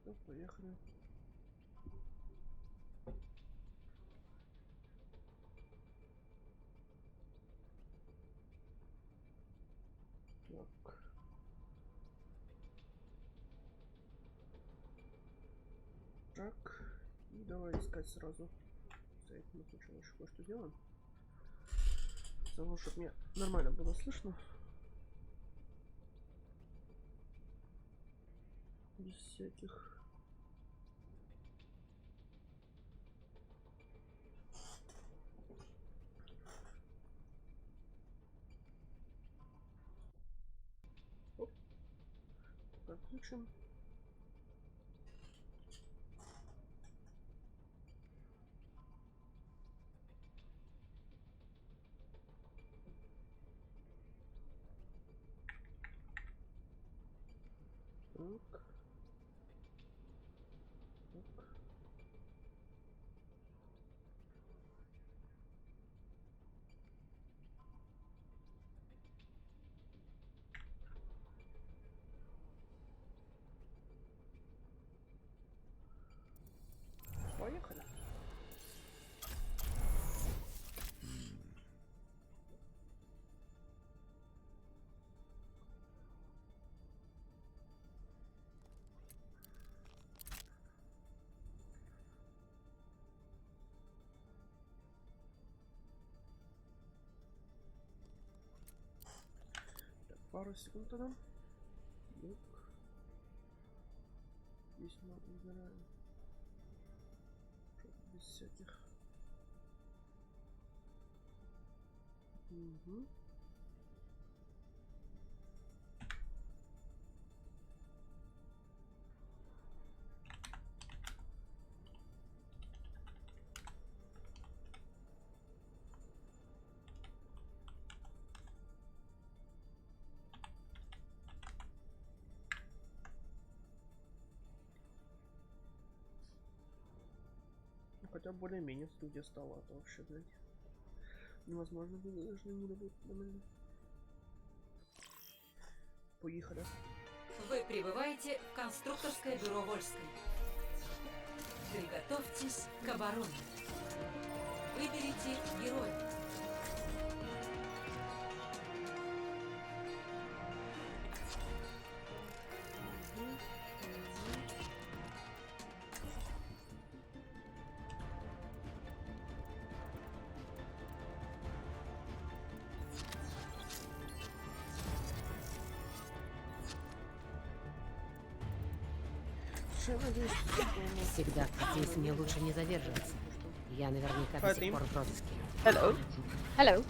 Да, поехали. Так. Так. И давай искать сразу. За этим мы сначала еще кое-что сделаем. Потому что мне нормально было слышно. Без всяких... Оп. Подключим. Так. Так. Поехали. Так, пару секунд тогда. Так. Здесь мы выбираем. Без всяких. Угу. Хотя более-менее студия стала, а то вообще, блядь, невозможно было даже не работать нормально. Поехали. Вы прибываете в конструкторское бюро Вольской. Приготовьтесь к обороне. Выберите героя. Всегда в песне лучше не задерживаться. Я наверняка до сих пор в розыске. Hello. Hello.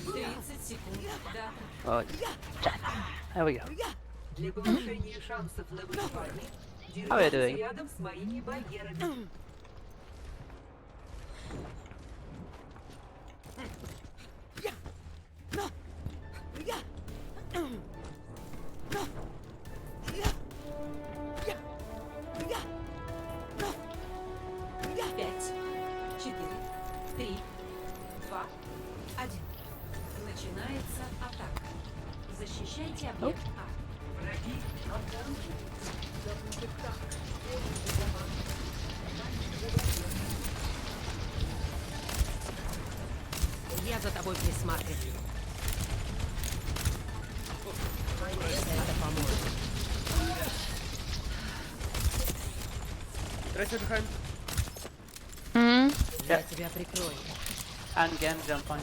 30 секунд. Да. Oh, chat. There we go. Для повышения шансов на выживание How are you doing? рядом с моими барьерами. Пять, 4, 3, 2, 1. Начинается атака. Защищайте объект А. Враги обнаружены. Я за тобой присматриваю. Это поможет. Третий дыхание. Я тебя прикрою. And again, jump on.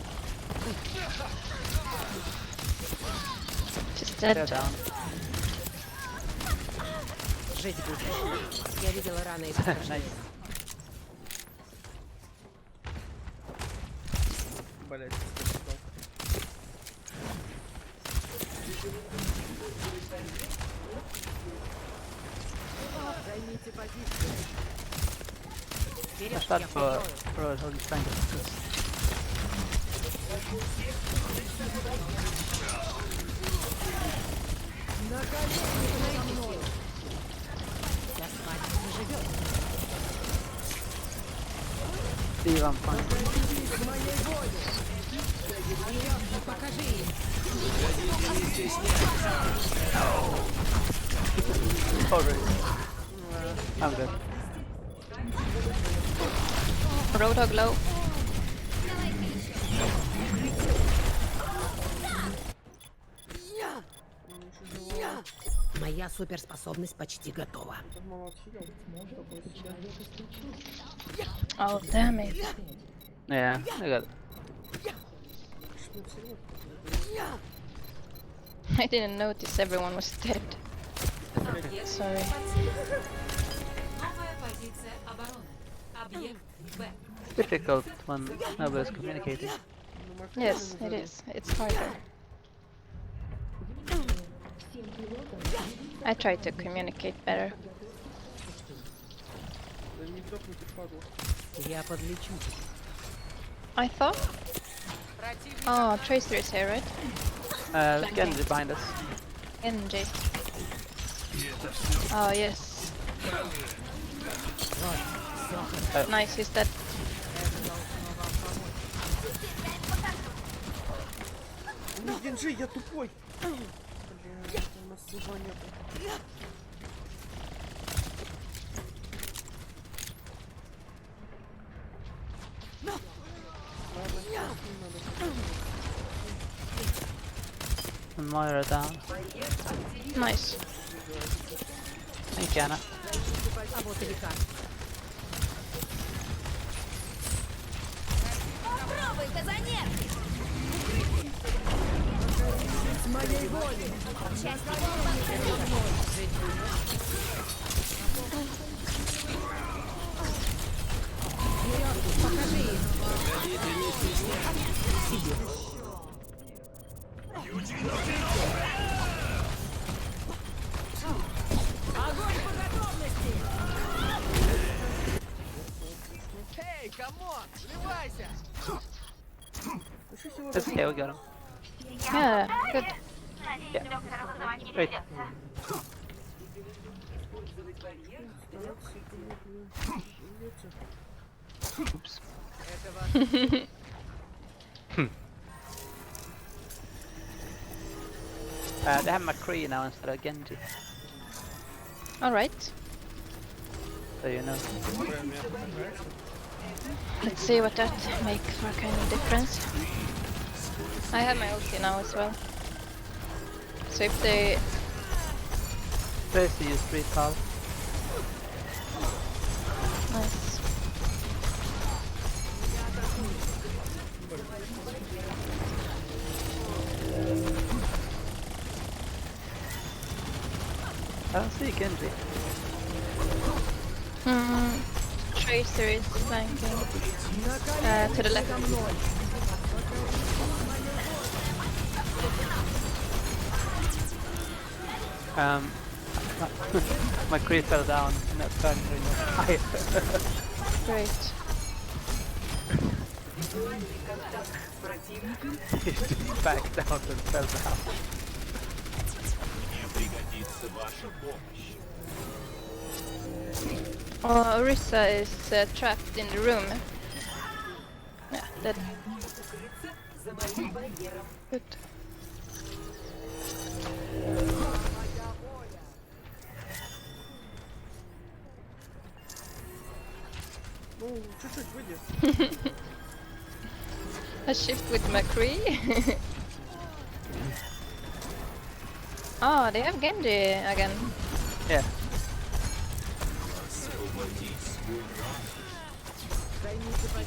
Just They're dead. down. Жить будешь. Я видела раны и покажи. Nice. Блять, Займите позицию. Вперед, That's bad я for прикрою. us holding strength. Я с вами не живет. Steve, I'm fine. Покажи им. already. I'm good. Roadhog low. Моя суперспособность почти готова. Oh, damn it. Yeah, I got it. I didn't notice everyone was dead. Sorry. Новая позиция обороны. Объект Б. It's difficult when nobody's communicating. Yes, it is. It's harder. I try to communicate better. Я подлечу. I thought. Oh, Tracer is here, right? Genji behind us. NJ. Oh, yes. Nice, he's dead. Ну, Генджи, я тупой. Блин, у нас слова нету. And Moira down. Nice. Thank you, Anna. А вот и лекарь. С моей воли. Покажи им. Огонь по готовности! Эй, камон, вливайся! It's okay, we got him. Yeah, good. Yeah. Great. Oops. They have McCree now instead of Genji, Alright. so you know. Let's see what that makes for kind of difference. I have my ulti now as well. So if they... First you use 3 tall. Nice. I don't see Genji. Tracer is flanking. To the left. McCree fell down and that turned in the fire. Great. He just backed out and fell down. Orisa is trapped in the room. Yeah, dead. Good. Ну, чуть-чуть выйди. A ship with McCree. Oh, they have Genji again. Yeah. Иди сюда.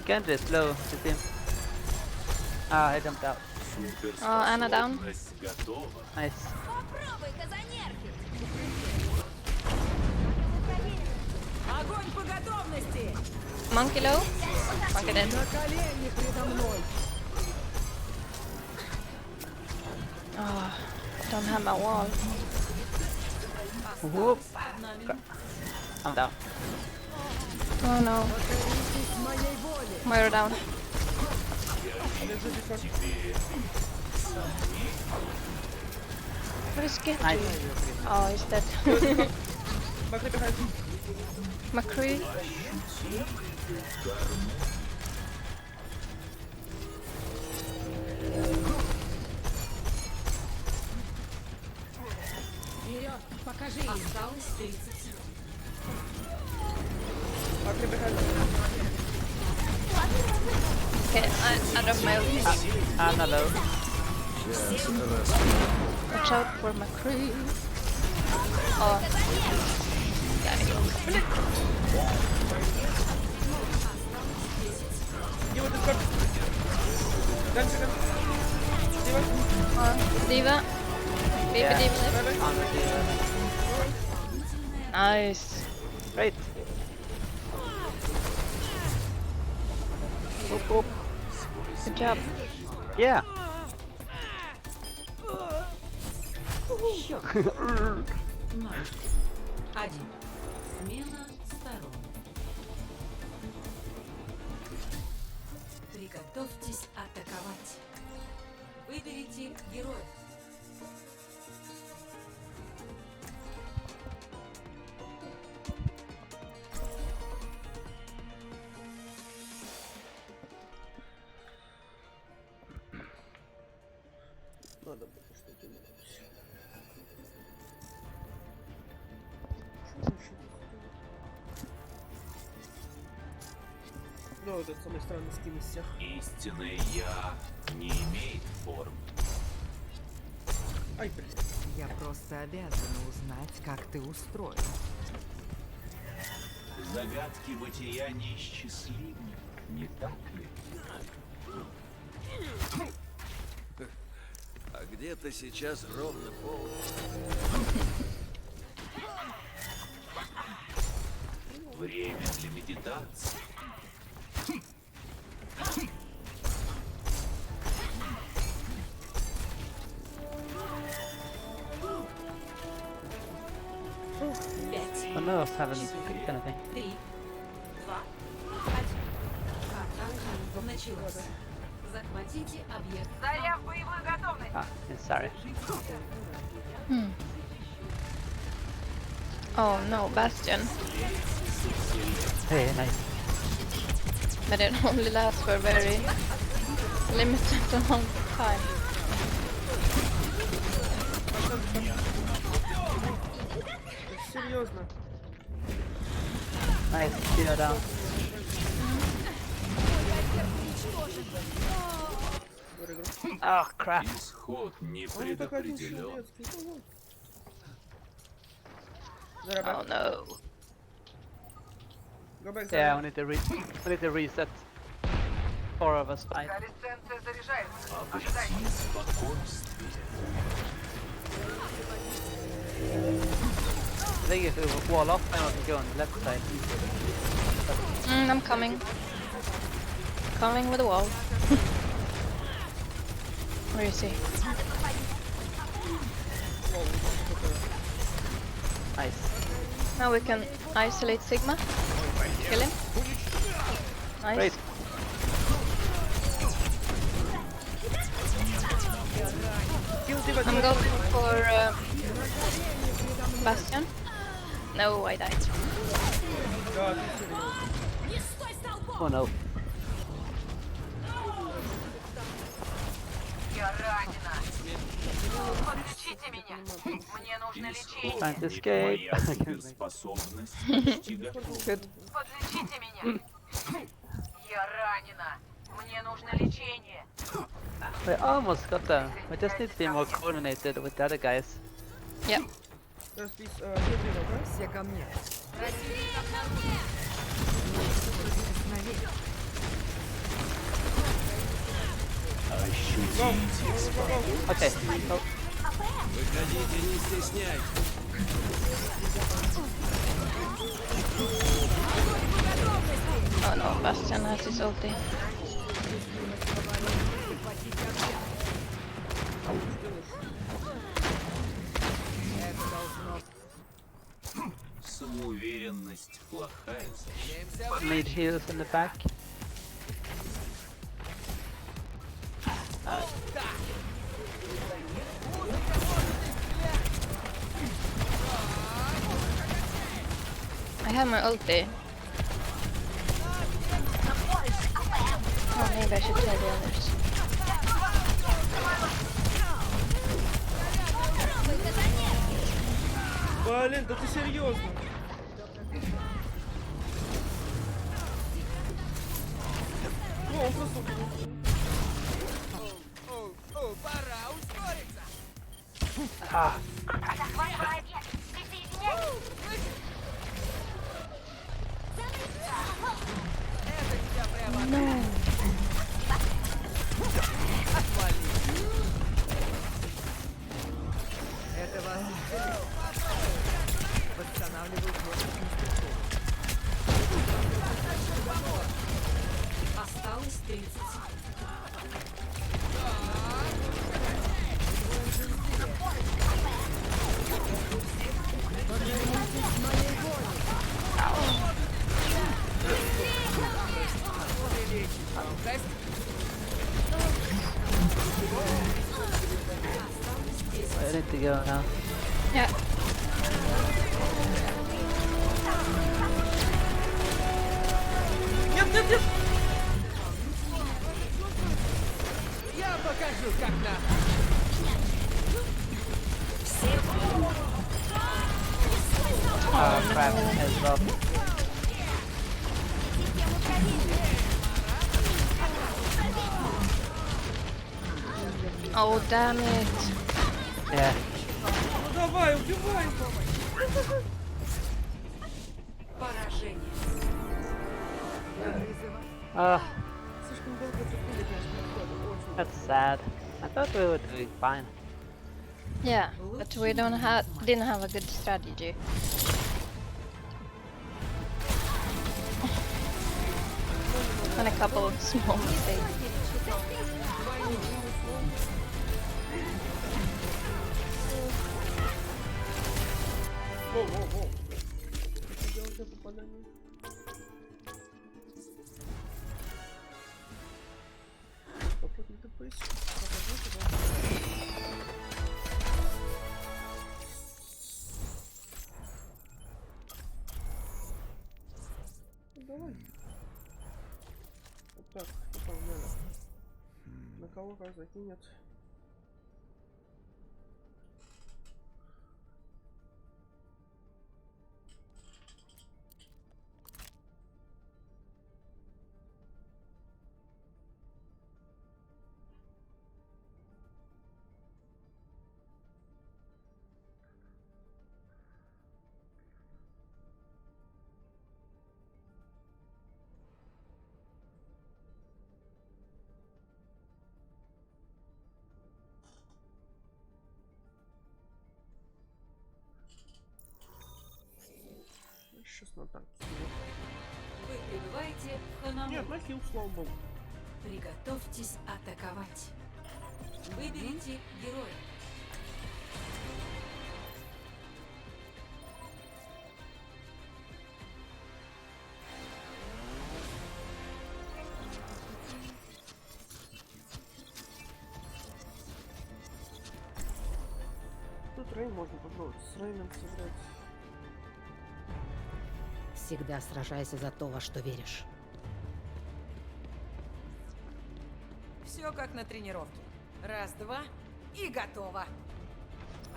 Genji is low, you see him? Ah, I jumped out. Oh, Anna down. Nice. Огонь по готовности! Monkey low. Monkey dead. На колени предо мной! Oh, don't have my wall. Whoop. I'm down. Oh no. Покоритесь моей воле! Moira down. What is Genji? Nice. Oh, he's dead. Back behind. McCree. Покажи им. Осталось 30 секунд. Okay, I dropped my ulti. I'm not low. Watch out for McCree. Oh. Got it. Diva. Baby Diva. Nice. Great. Whoop, whoop. Good job. Yeah. Счет. 0. 1. Смена сторон. Приготовьтесь атаковать. Выберите героя. Надо было что-то делать. Ну, вот этот самый странный скин из всех. Истинное я не имеет форм. Ай, блин. Я просто обязана узнать, как ты устроен. Загадки бытия неисчислимы, не так ли? А где-то сейчас ровно пол. Время для медитации. Oh no, I haven't picked anything. 3, 2, 1. Атака началась. Захватите объект. Ah, yeah, sorry. Oh no, Bastion. Hey, nice. But it only lasts for a very limited amount of time. Серьезно. Nice, Dino down. Oh crap. Исход не Он так один предопределен. шведский. Oh no. Go back. Yeah, we need to reset. 4 of us fight. Обрети спокойствие. I think if we wall off, then we can go on the left side. I'm coming. Coming with a wall. Where is he? Nice. Now we can isolate Sigma. Kill him. Nice. Great. I'm going for Bastion. No, I died. Oh no. Trying to escape. Моя суперспособность почти готова. Good. We almost got them. We just need to be more coordinated with the other guys. Yep. There's this hero, right? Все ко мне. Ощутите Okay. Oh, Выходите, не стесняйтесь. Oh no, Bastion has his ulti. самоуверенность плохая защита. need heals in the back. I I have my ulti. Oh, maybe I should tell the others. Блин, да ты серьезно? О, он просто... Пора ускориться! Захватывай объект! Присоединяйтесь! Это тебя прямо... Отвали! Это вас восстанавливают воздух. Осталось 30 секунд. I need to go now. Yeah. Нет! Я покажу, как надо! Crap as well. Oh, damn it. Yeah. Ну давай, убивай! Поражение. Слишком долго приходит наш подход, очень. That's sad. I thought we would be fine. Yeah, but we didn't have a good strategy. And a couple of small mistakes. Воу. Что делать для попадания? Попробуй ДПС. Давай. Вот так, что там надо? На кого как закинет? Сейчас на танк. Вы прибываете в Ханаму. Нет, на хил, слава богу. Приготовьтесь атаковать. Выберите героя. Тут Рейн можно попробовать. С Рейном сыграть. Всегда сражайся за то, во что веришь. Все как на тренировке. Раз, два и готово.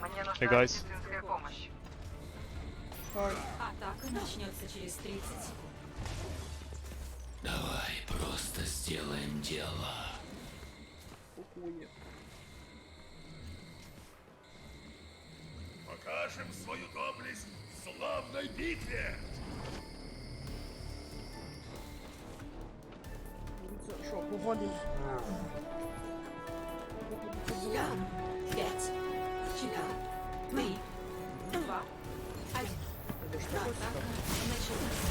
Мне нужна медицинская помощь. Атака начнется через 30 секунд. Давай просто сделаем дело. Ухуя. Покажем свою доблесть в славной битве! Шо, повалим. 5, 4, 3, 2, 1. Атака началась.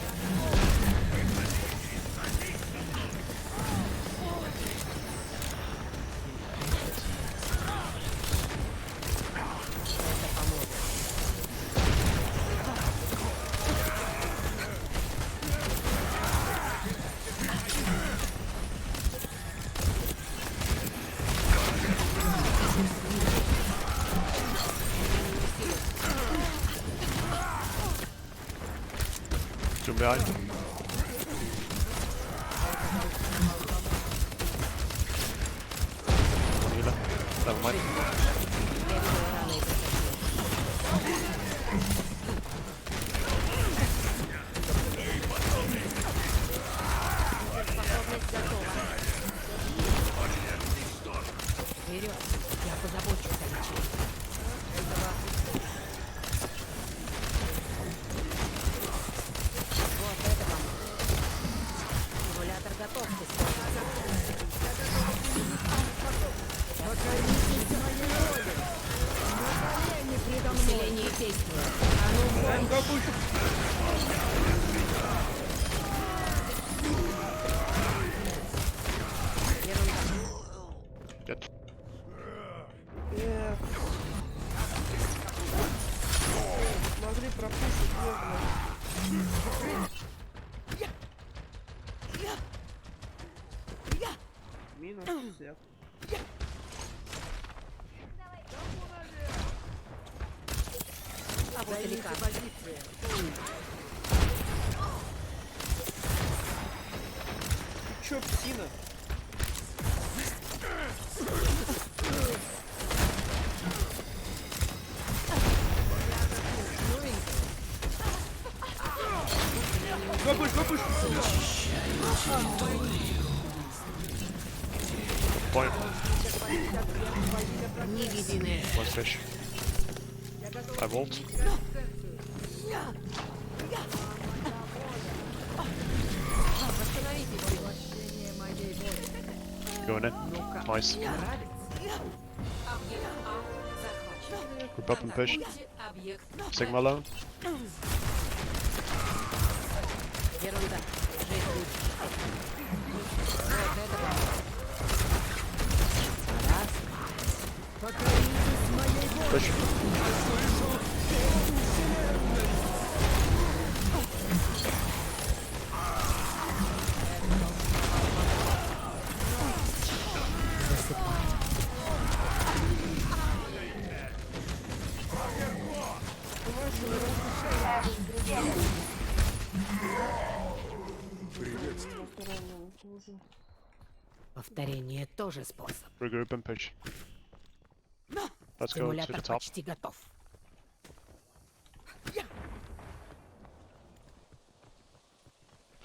Two behind. One healer. Never mind. Вперед, я позабочусь о лечении. Вот это вам. Симулятор готов к использованию. Усиление действует. Dead. Могли пропустить, минус 50. А вот и лекарство. Ты чё, псина? Бабуш! Point. Невидимые. One fish. I vault. Going in. Nice. Group up and push. Sigma alone. Ерунда. Жить лучше. Вот это вам. Раз. Push. Повторение тоже способ. Regroup and push. Let's go to Симулятор the top. почти готов.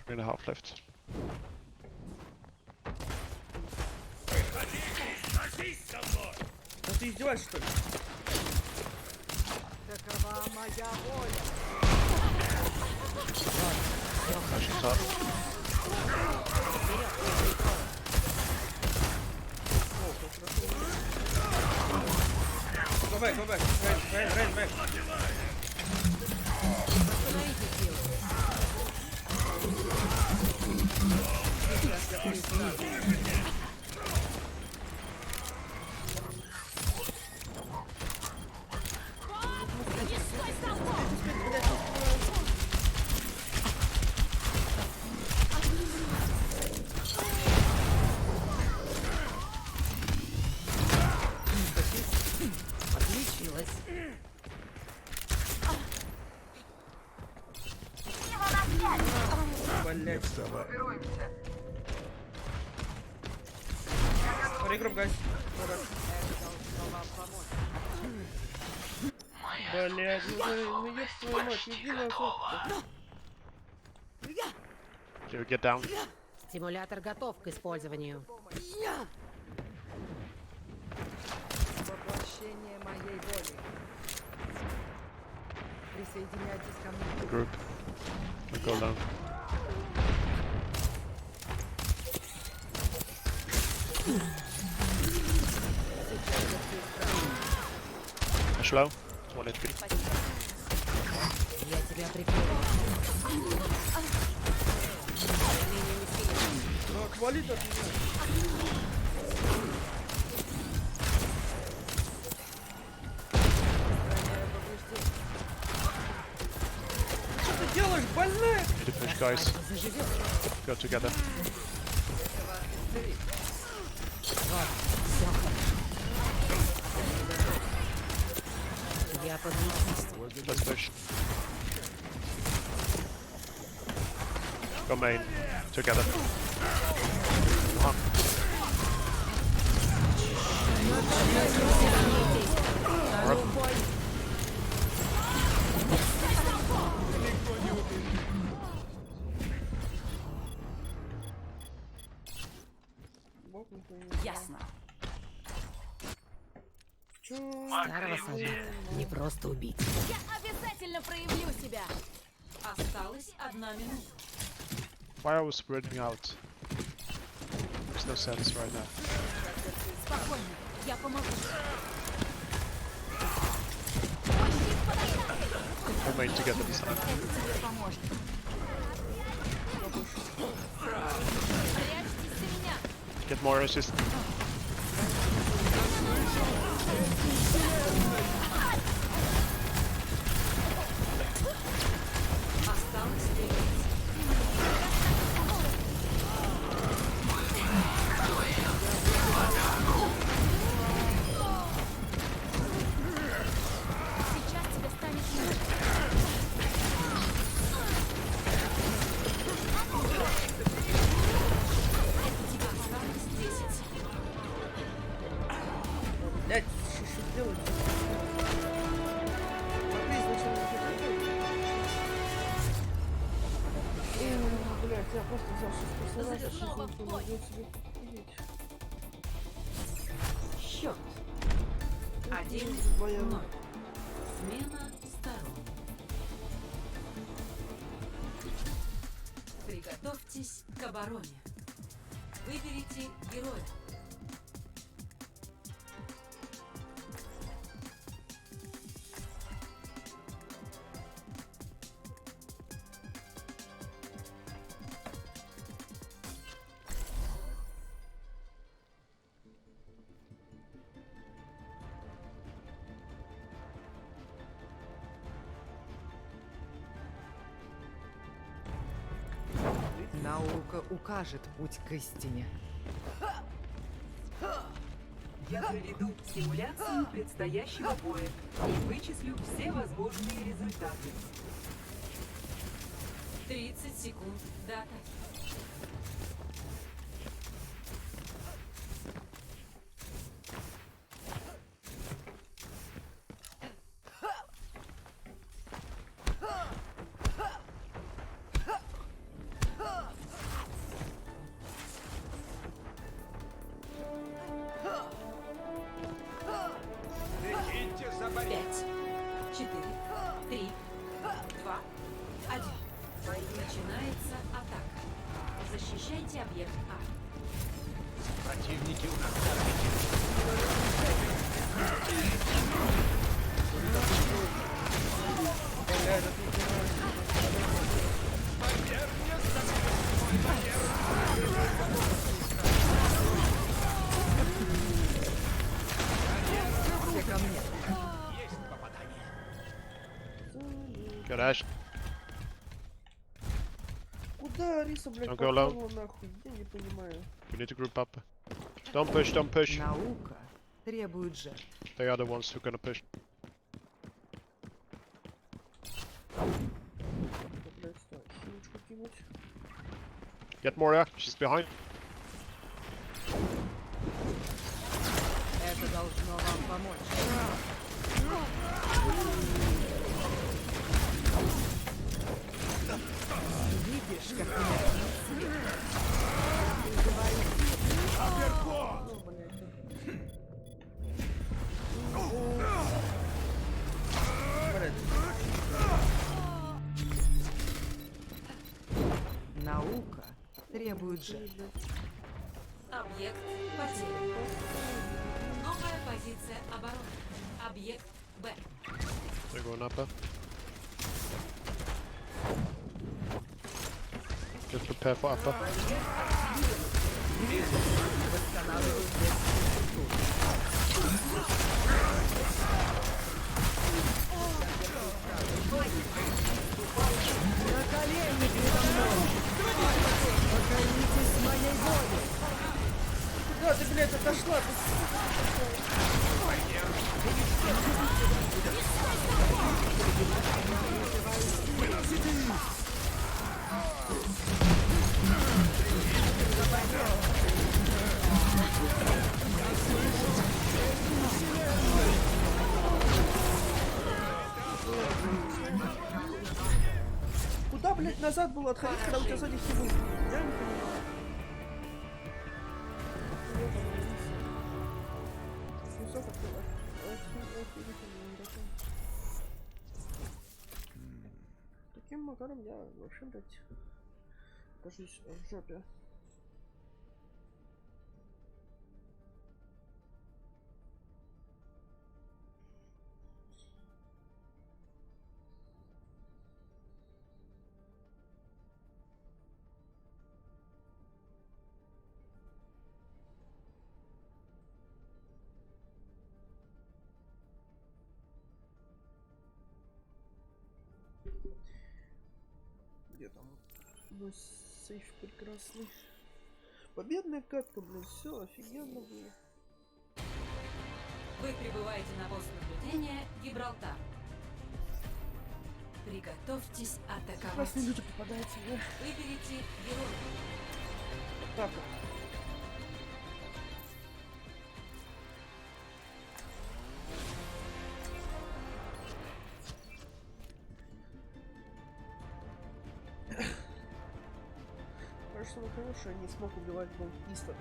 3.5 left. Да ты издеваешься, что ли? Такова моя воля. Pushing top. Go back. Rain. Отличилась. Блять. Регруп, гайс. Блять, ну ёб твою мать, иди назад. Okay, get down. Стимулятор готов к использованию. Воплощение моей воли. Присоединяйтесь ко мне. Group. And go down. Push low. 1 HP. Я тебя прикрою. Ну, отвали от меня. Что ты делаешь, больная? Need to push, guys. Go together. Я подвижусь. Let's push. Go main. Together. Come on. Ясно. Старого солдата не просто убить. Я обязательно проявлю себя. Осталась 1 минута. Why are we spreading out? Makes no sense right now. Спокойно, я помогу. Go main together this time. Это тебе поможет. Прячьтесь за меня. Get more assist. Осталось 3 минуты. Сейчас тебе станет лучше. Тебе осталось 10 секунд. Блять, что делать? Смотри, изначально блять, я просто взял 6 персонажей, сейчас не могу себе купить. Счет. 1-0. Смена сторон. Приготовьтесь к обороне. Выберите героя. Наука укажет путь к истине. Я проведу симуляцию предстоящего боя и вычислю все возможные результаты. 30 секунд до атаки. Пять, 4, 3, 2, 1. Начинается атака. Защищайте объект А. Противники у нас таргете. Все ко мне. Есть попадание. Good Ash. Куда Ариса, блядь, Don't go low. попала нахуй? Я не понимаю. We need to group up. Don't push, don't push. Наука требует жертв. They are the ones who are gonna push. Блядь, стой. Ручку кинуть. Get Moria, she's behind. Это должно вам помочь. Видишь, как меня свет? Наука требует жертв. Объект потерян. Новая позиция обороны. Объект Б. They're going upper. Just prepare for upper. Восстанавливаю инфраструктуру. На колени передо мной! Поклонитесь моей воле! Куда ты, блядь, отошла? Ты блядь, назад было отходить, когда у тебя сзади хилы? Я не понимаю. Высоко открывай. Таким макаром я вообще, блядь, окажусь в жопе. Где там мой сейф прекрасный? Победная катка, блин, все офигенно было. Вы прибываете на пост наблюдения Гибралтар. Приготовьтесь атаковать. Красные люди попадаются, да? Выберите героя. Атака. Кажется, ну хорошо, не смог убивать бомбиста.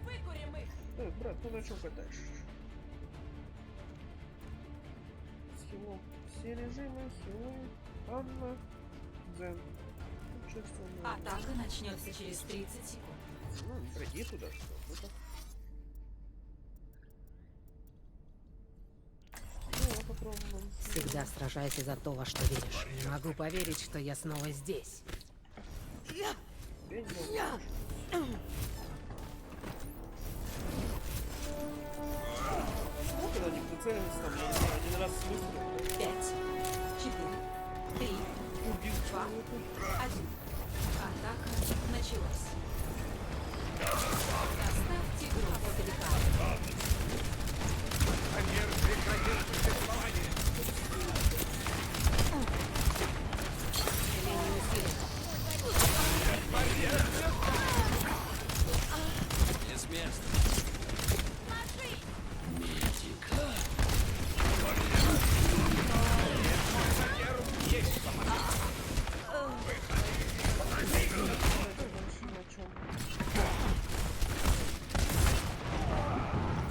Выкурим их. Брат, ты на чем катаешь? С хилом. Все режимы, хилы, Анна, Дзен. Атака начнется через 30 секунд. Ну, приди туда, что. Попробуем. Всегда сражайся за то, во что веришь. Не могу поверить, что я снова здесь. Ну, когда не прицелились, там, я не знаю, один раз выстрелил. 5, 4, 3, 2, 1. Атака началась. Доставьте группу Видеокарта. Не с места.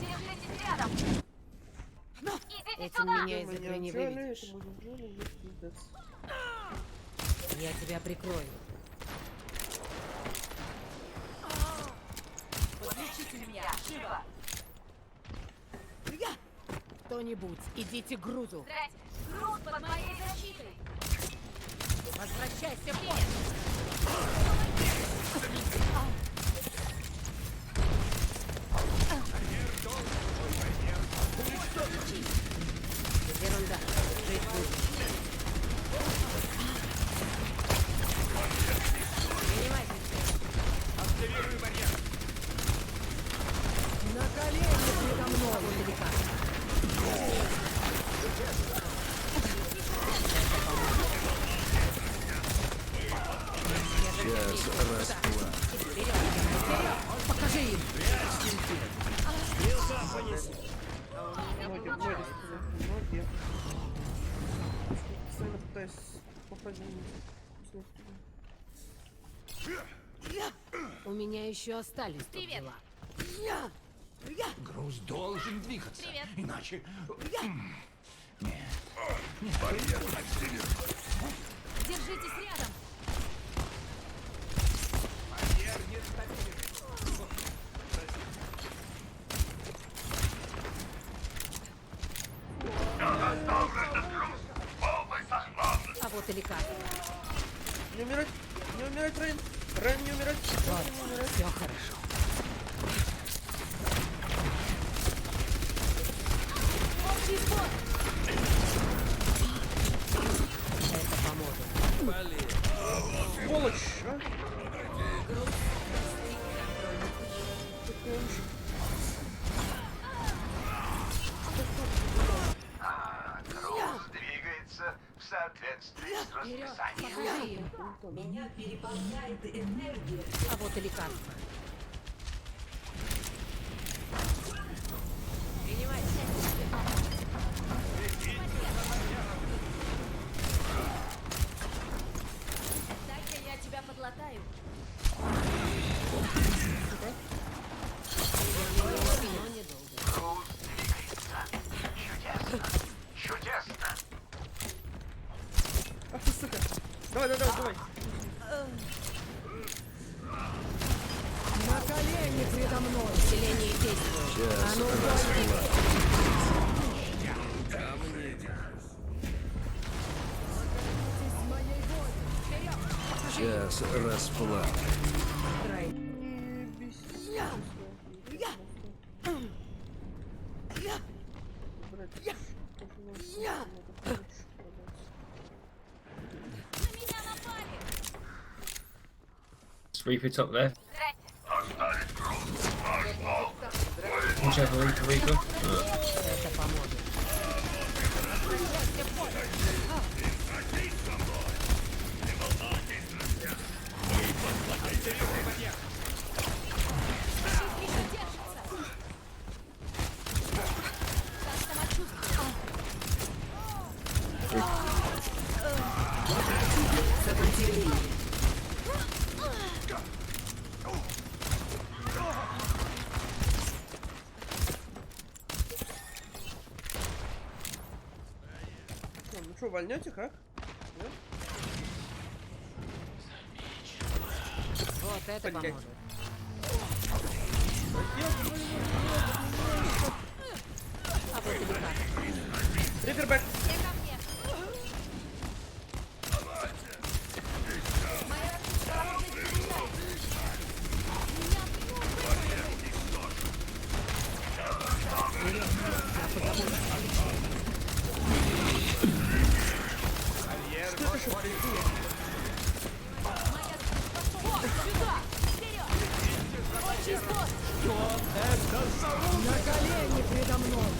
Держитесь рядом. Идите Этим сюда. меня из игры не выведешь. Я тебя прикрою. Подключите меня. Живо. Кто-нибудь, идите к грузу. Здрасте. Груз под моей защитой. Возвращайся в поезд. Ерунда. Жить будешь. Принимайте все. Активируй барьер. На колени передо мной. Сейчас расплата. Покажи им. Ноги. Постоянно пытаюсь попасть. У меня еще остались тут Привет. дела. Груз должен двигаться. Привет. Иначе... Нет. Барьер активируй. Держитесь рядом. Барьер нестабилен. А вот и лекарство. Не умирать! Не умирать, Рейн! Рейн, не умирать! Вот, все хорошо. Это поможет. Сволочь, а? Груз двигается в соответствии с расписанием. Покажи им. Меня переполняет энергия. А вот и лекарство. Принимайте. Давай. На колени предо мной. Усиление действует. А ну, Сейчас расплата. Reaper top left. Whichever Reaper. это поможет. Ну что, вольнете как? Нет? Вот это Блядь. поможет. А вот и как. Рипербэк. На колени предо мной.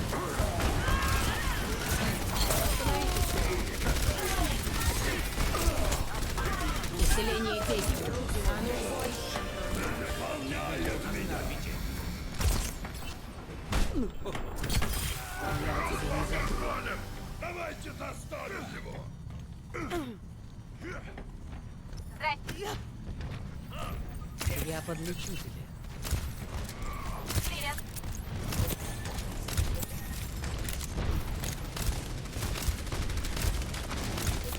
Усиление действует. А ну, Давайте достанем его! я подлечу тебя. Привет.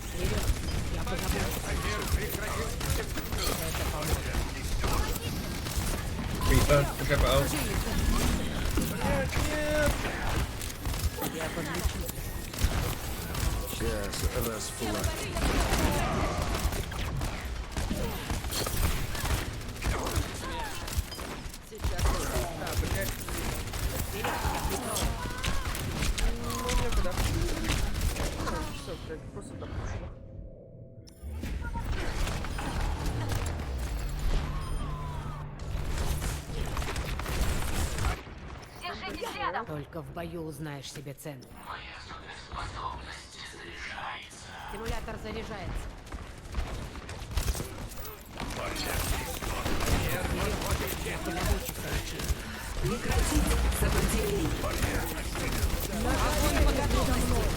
Вперед, я позабочусь. Это поможет. Reaper, whichever else. Я подлечу тебя. Сейчас расплата. Просто допустим. Держитесь рядом. Только в бою узнаешь себе цену. Стимулятор заряжается. Я позабочусь о лечении. Прекратить сопротивление. Огонь предо мной.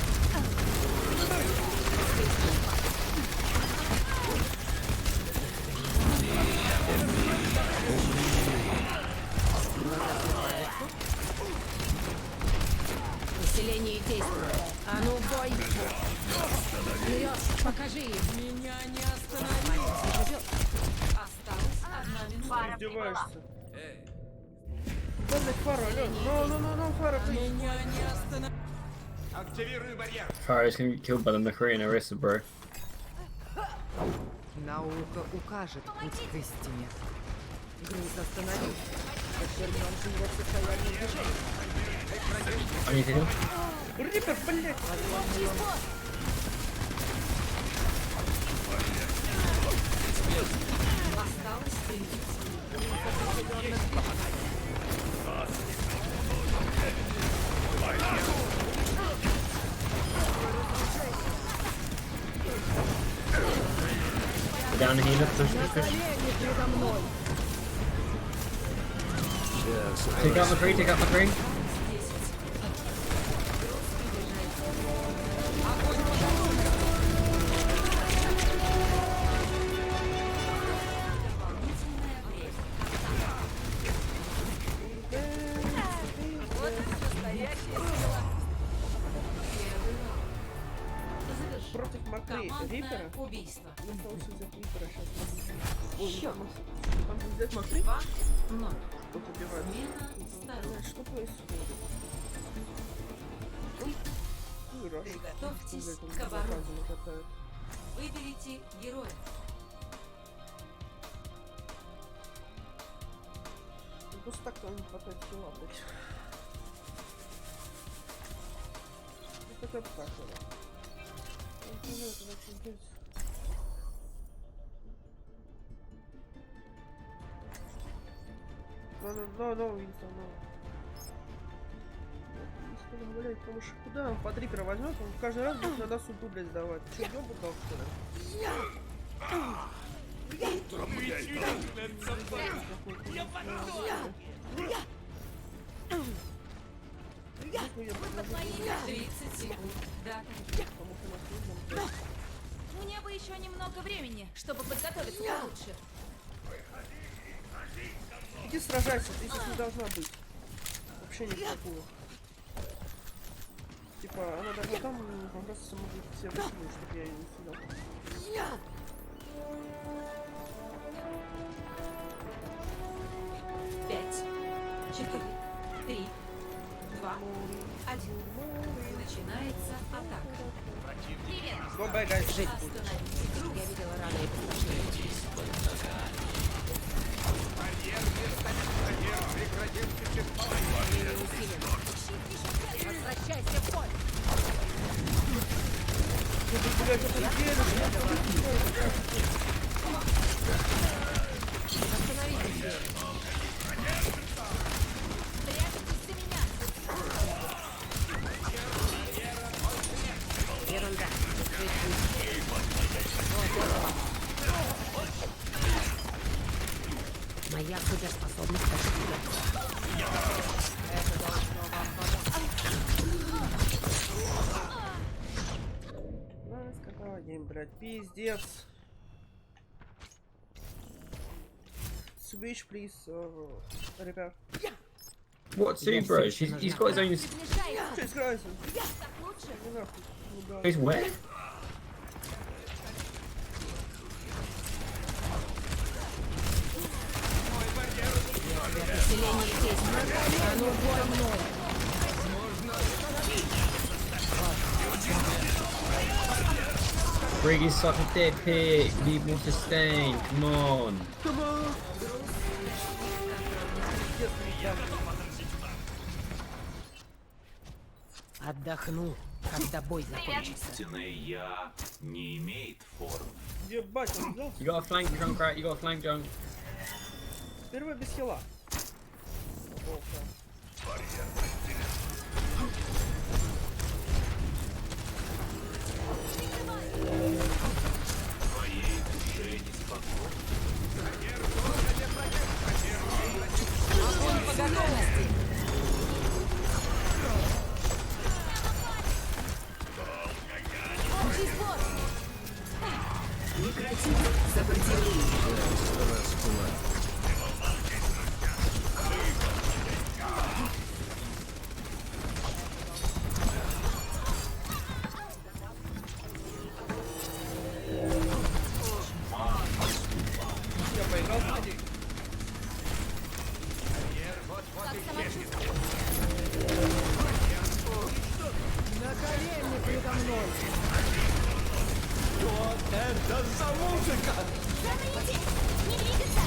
Усиление действует. А ну, бой! Вперед, покажи им. Меня не остановить. Осталась одна минута. Пара прибыла. Издеваешься. Блять, фара, алё. No, фара, please. Меня не остановить. Активируй барьер. Fire is gonna get killed by the McCree and Orisa, bro. Наука укажет путь к истине. Груз остановил. Вернемся его в состояние движения. I need to heal. Рипер, блять. Осталось 30. Down the healer, push. Колени предо мной. Take out McCree. Против Смотри, Командное Рипера. убийство. Я пытался взять Рипера, сейчас. Счет. Там взять Макри? 2-0. Тут убивают. Смена сторон. Что происходит? Приготовьтесь к обороне. Выберите героя. Просто так не хватает сила, блядь. Ну хотя бы так, да. Ну, это вообще, блядь. No, Winston, no. Блядь, потому что куда он под Рипера возьмет, он каждый раз будет надо супу, блядь, сдавать. Че, идем по толку-то? Выход моей 30 секунд. Да. Мне бы еще немного времени, чтобы подготовиться получше. Иди сражайся, ты здесь не должна быть. Вообще никакого. Типа, она должна там как раз сама будет все выкинуть, чтобы я ее не съедал. Пять, 4, 3, 2, 1. Начинается атака. Привет! Go back, guys. Остановите игру. Я видела рано и страшнее. Возвращайся в поле! Остановитесь! Прячьтесь за меня! Ерунда. Моя суперспособность почти. Это должно вам помочь. Какой день, блядь, пиздец. Switch, please, repair. What, see, bro? He's got his own. Jesus Christ. He's where? Brig is such a dead pig. Need more sustain. Come on. Come on. Отдохну, когда бой закончится. Истинное я не имеет формы. Ебать, он взял. You got a flank junk, right? You got a flank junk. Первый без хила. Твоей душе неспокойно. Огонь по готовности. Прекратить сопротивление. Я поиграл, смотри. На колени передо мной! Вот это за музыка! Не двигаться!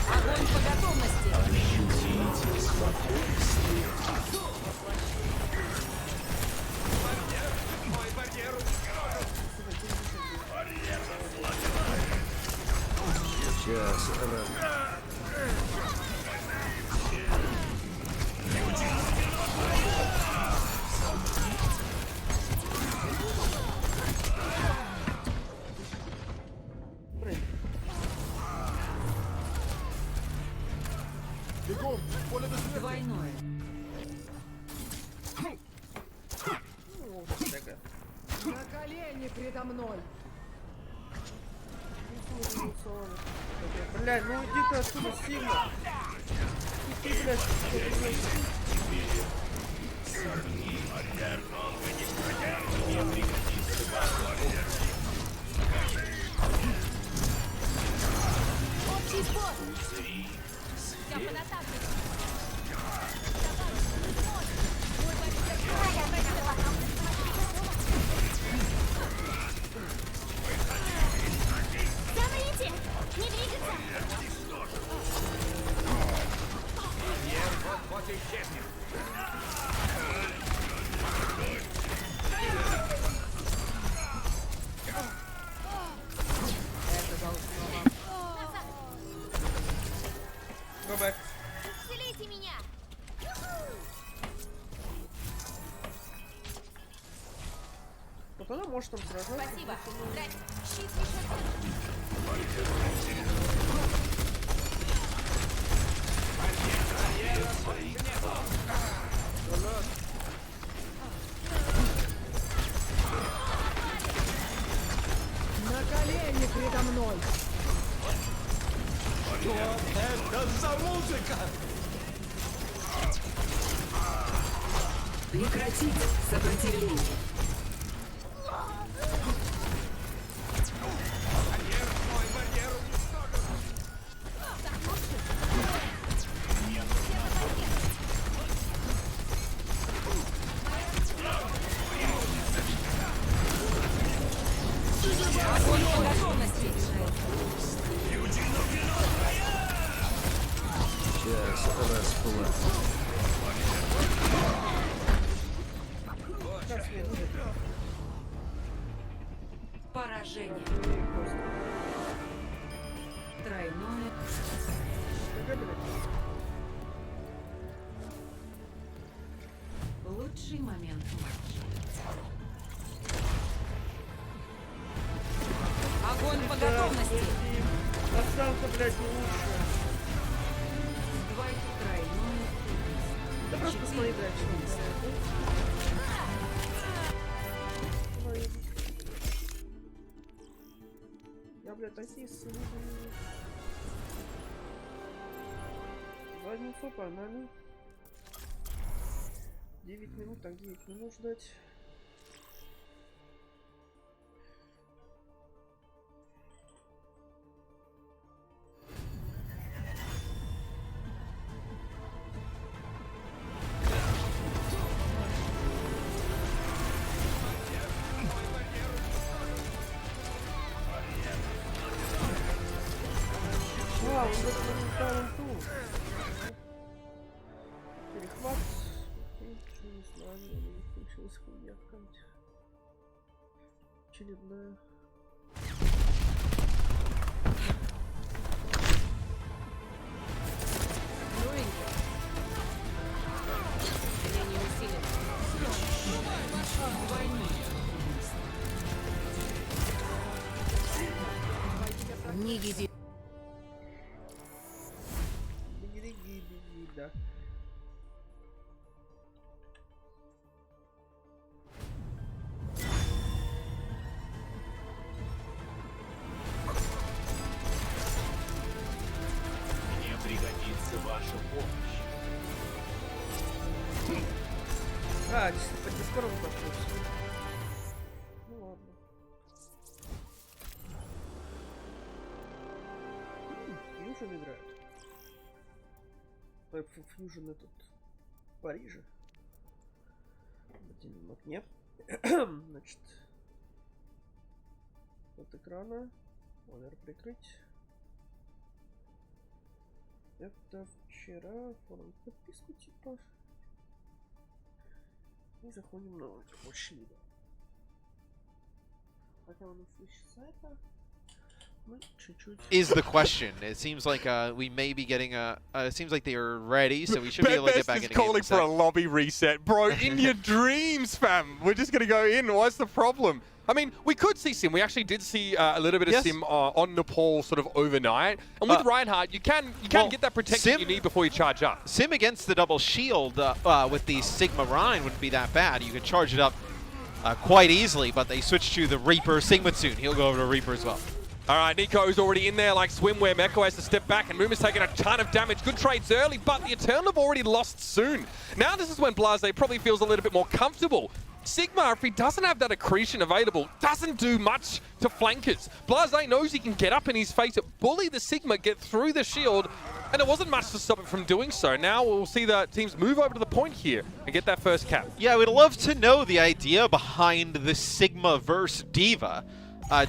Огонь по готовности. Сейчас. колени передо мной. Блядь, ну иди ты отсюда сильно. Ты, блядь, Общий сбор! Я понатаскиваю. Замрите! Не двигаться! Вот исчезнет. Go back. Исцелите меня! Вот она может там сражаться. Спасибо. Щит еще На колени передо мной. Что это за музыка? Прекратить сопротивление. Сейчас расплата. Поражение. Тройное. Лучший момент матча. Огонь по готовности. Останься, блядь, не лучше. Двойки тройное. Да просто посмотри, блядь, что я, блядь, такие ссылки. Задницу погнали. 9 минут, так 9 минут ждать. Перехват. Ничего не знаю, не включилась хуйня какая-нибудь. Очередная. Не еди. Беги, да. Мне пригодится ваша помощь. А, по дискорду подпишись. Ну ладно. Фьюжн играет. Фьюжн этот в Париже. В отдельном окне. Значит. От экрана. Овер прикрыть. Это вчера оформил подписку типа. И заходим на Overwatch. Пока у нас выше сайта. Is the question. It seems like we may be getting a. It seems like they are ready, so we should be able to get back in. Calling for a lobby reset, bro. In your dreams, fam. We're just gonna go in. What's the problem? I mean, we could see Sim. We actually did see a little bit of Sim on Nepal sort of overnight. And with Reinhardt, you can get that protection you need before you charge up. Sim against the double shield with the Sigma Rhine wouldn't be that bad. You could charge it up quite easily, but they switch to the Reaper. Sigma soon. He'll go over to Reaper as well. All right, Nico's already in there like swimwear. Meko has to step back, and Muma's taking a ton of damage. Good trades early, but the Eternal have already lost soon. Now this is when Blase probably feels a little bit more comfortable. Sigma, if he doesn't have that accretion available, doesn't do much to flankers. Blase knows he can get up in his face, bully the Sigma, get through the shield, and there wasn't much to stop it from doing so. Now we'll see the teams move over to the point here and get that first cap. Yeah, I would love to know the idea behind the Sigma versus D.Va.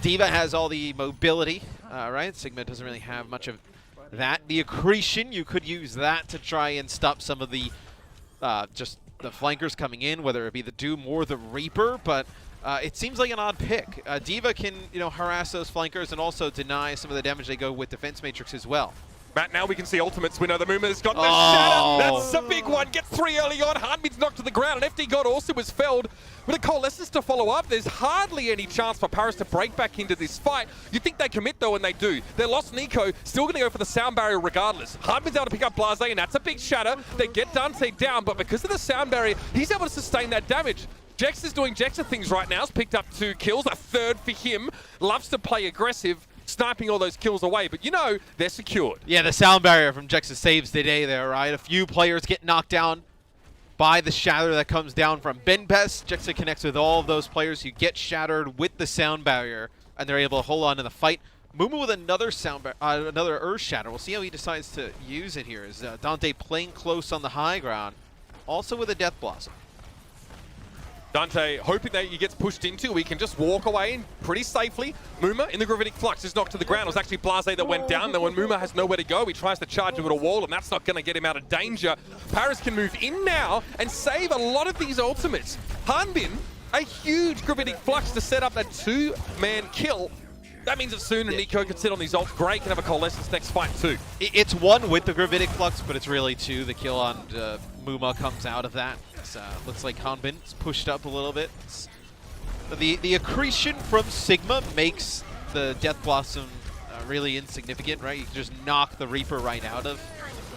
D.Va has all the mobility, right? Sigma doesn't really have much of that. The accretion, you could use that to try and stop some of the just the flankers coming in, whether it be the Doom or the Reaper, but it seems like an odd pick. D.Va can, harass those flankers and also deny some of the damage they go with Defense Matrix as well. Matt, now we can see ultimates winner. The Muma's got the shatter. That's a big one. Gets 3 early on. Hanbin's knocked to the ground, and FD God also was felled. With a Coalescence to follow up, there's hardly any chance for Paris to break back into this fight. You think they commit, though, and they do. They lost Nico, still going to go for the sound barrier regardless. Hanbin's able to pick up Blase, and that's a big shatter. They get Dante down, but because of the sound barrier, he's able to sustain that damage. Jex is doing Jexa things right now. He's picked up 2 kills, a third for him. Loves to play aggressive, sniping all those kills away, but they're secured. Yeah, the sound barrier from Jexa saves the day there, right? A few players get knocked down by the shatter that comes down from Benbest. Jexa connects with all of those players who get shattered with the sound barrier, and they're able to hold on to the fight. Muma with another another Earth Shatter. We'll see how he decides to use it here. Is Dante playing close on the high ground, also with a Death Blossom. Dante hoping that he gets pushed into. He can just walk away pretty safely. Muma in the Gravitic Flux is knocked to the ground. It was actually Blase that went down. Then when Muma has nowhere to go, he tries to charge into a wall, and that's not going to get him out of danger. Paris can move in now and save a lot of these ultimates. Hanbin, a huge Gravitic Flux to set up that 2-man kill. That means that soon Nico can sit on these ults. Gray can have a Coalescence next fight too. It's 1 with the Gravitic Flux, but it's really 2. The kill on Muma comes out of that. Looks like Hanbin's pushed up a little bit. The accretion from Sigma makes the Death Blossom really insignificant, right? You can just knock the Reaper right out of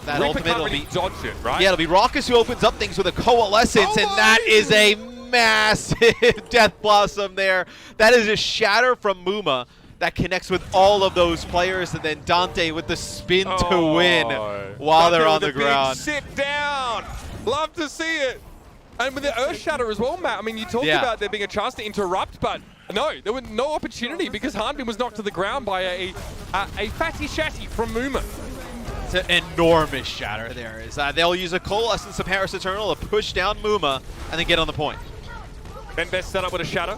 that Reaper ultimate. can't really dodge it, right? Yeah, it'll be Raucus who opens up things with a Coalescence, and that is a massive Death Blossom there. That is a shatter from Muma that connects with all of those players, and then Dante with the spin to win while they're on the ground. Sit down. Love to see it. And with the Earth Shatter as well, Matt. I mean, you talked about there being a chance to interrupt, but no, there was no opportunity because Hanbin was knocked to the ground by a fatty shatty from Muma. It's an enormous shatter there. They'll use a Coalescence of Paris Eternal to push down Muma and then get on the point. Benbest set up with a shatter.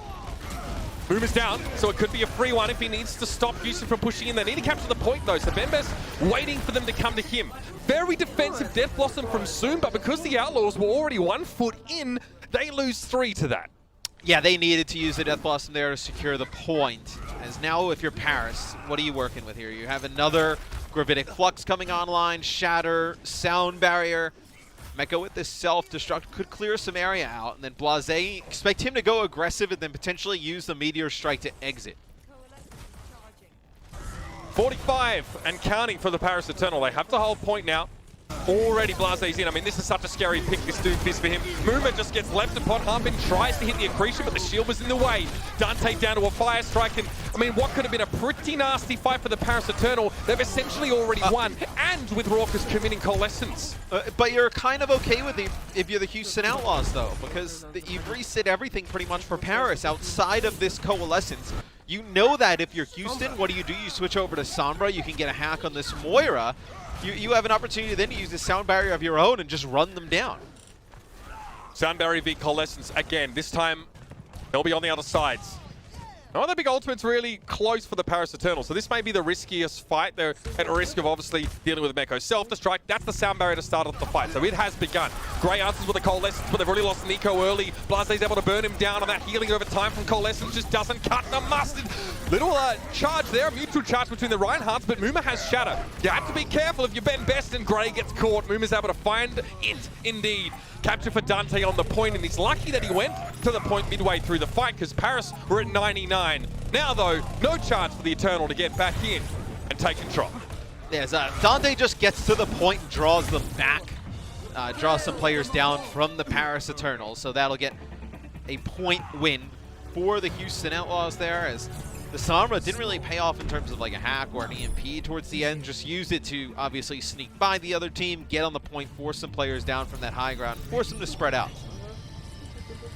Muma's down, so it could be a free one if he needs to stop Yusuf from pushing in. They need to capture the point though, so Benbest waiting for them to come to him. Very defensive Death Blossom from Soon, but because the Outlaws were already 1 foot in, they lose 3 to that. Yeah, they needed to use the Death Blossom there to secure the point. As now, if you're Paris, what are you working with here? You have another Gravitic Flux coming online, Shatter, Sound Barrier. Mecha with this self-destruct could clear some area out, and then Blase, expect him to go aggressive and then potentially use the Meteor Strike to exit. 45 and counting for the Paris Eternal. They have to hold point now. Already Blase's in. I mean, this is such a scary pick, this Doomfist for him. Muma just gets left upon. Hanbin tries to hit the accretion, but the shield was in the way. Dante down to a fire strike, and I mean, what could have been a pretty nasty fight for the Paris Eternal, they've essentially already won, and with Raucus committing Coalescence. But you're kind of okay with it if you're the Houston Outlaws, though, because you've reset everything pretty much for Paris outside of this Coalescence. You know that if you're Houston, what do? You switch over to Sombra, you can get a hack on this Moira. You have an opportunity then to use the sound barrier of your own and just run them down. Sound barrier v Coalescence again. This time, they'll be on the other sides. No, the big ultimate's really close for the Paris Eternal, so this may be the riskiest fight. They're at risk of obviously dealing with Meko. Self-destruct, that's the sound barrier to start off the fight, so it has begun. Gray answers with a Coalescence, but they've already lost Nico early. Blase's able to burn him down, and that healing over time from Coalescence just doesn't cut the mustard. Little charge there, a mutual charge between the Reinhardts, but Muma has Shatter. You have to be careful if you're Benbest and Gray gets caught. Muma's able to find it, indeed. Capture for Dante on the point, and he's lucky that he went to the point midway through the fight because Paris were at 99. Now, though, no chance for the Eternal to get back in and take control. Yes, Dante just gets to the point and draws them back. Draws some players down from the Paris Eternal, so that'll get a point win for the Houston Outlaws there, as the Sombra didn't really pay off in terms of like a hack or an EMP towards the end. Just used it to obviously sneak by the other team, get on the point, force some players down from that high ground, force them to spread out.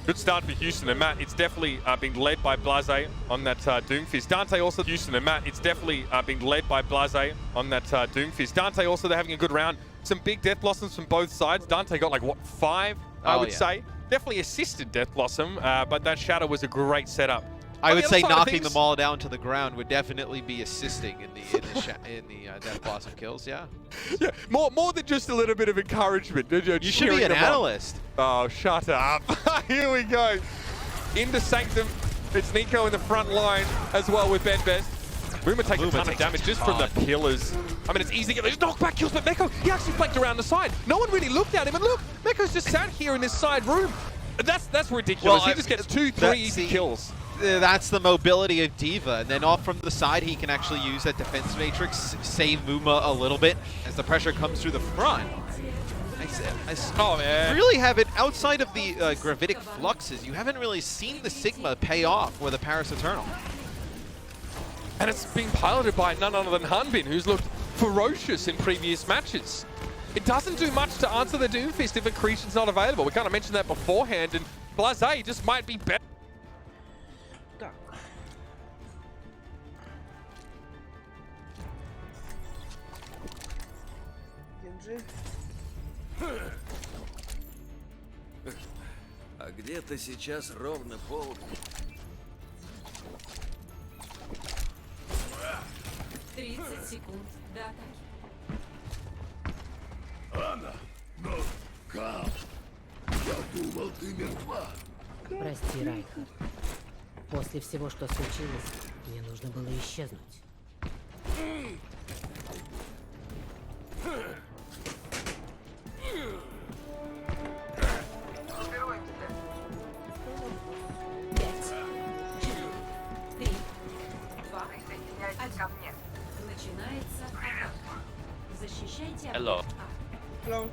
Good start for Houston, and Matt, it's definitely being led by Blase on that Doomfist. Dante also, Houston, and Matt, it's definitely being led by Blase on that Doomfist. Dante also, they're having a good round. Some big Death Blossoms from both sides. Dante got like, what, 5, I would say. Definitely assisted Death Blossom, but that Shadow was a great setup. I would say knocking them all down to the ground would definitely be assisting in the Death Blossom kills, yeah. Yeah, more than just a little bit of encouragement. You should be an analyst. Oh, shut up. Here we go. Into Sanctum. It's Nico in the front line as well with Ben Best. Boomer takes a ton of damage just from the pillars. I mean, it's easy to get those knockback kills, but Meko, he actually flanked around the side. No one really looked at him, and look, Meko's just sat here in this side room. That's ridiculous. Well, he just gets 2-3 easy kills. That's the mobility of D.Va, and then off from the side he can actually use that defense matrix, save Muma a little bit as the pressure comes through the front. I really haven't, outside of the gravitic fluxes, you haven't really seen the Sigma pay off with the Paris Eternal. And it's being piloted by none other than Hanbin, who's looked ferocious in previous matches. It doesn't do much to answer the Doomfist if Accretion's not available. We kind of mentioned that beforehand, and Blase just might be better. А где-то сейчас ровно полдень. 30 секунд до атаки. Анна, но как? Я думал, ты мертва. Прости, Райхард. После всего, что случилось, мне нужно было исчезнуть. Начинается атака. Защищайте. Hello. Hello.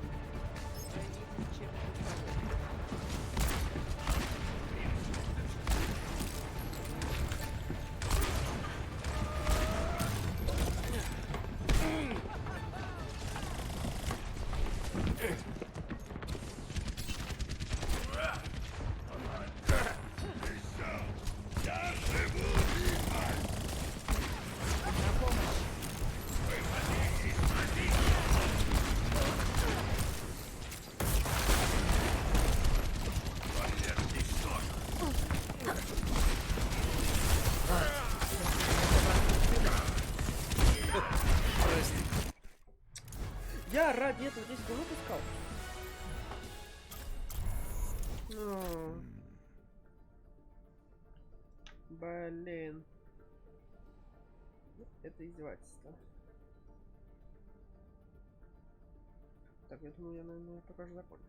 Я ради этого здесь говно пускал. Блин. Это издевательство. Так, я думаю, я, наверное, пока же закончу.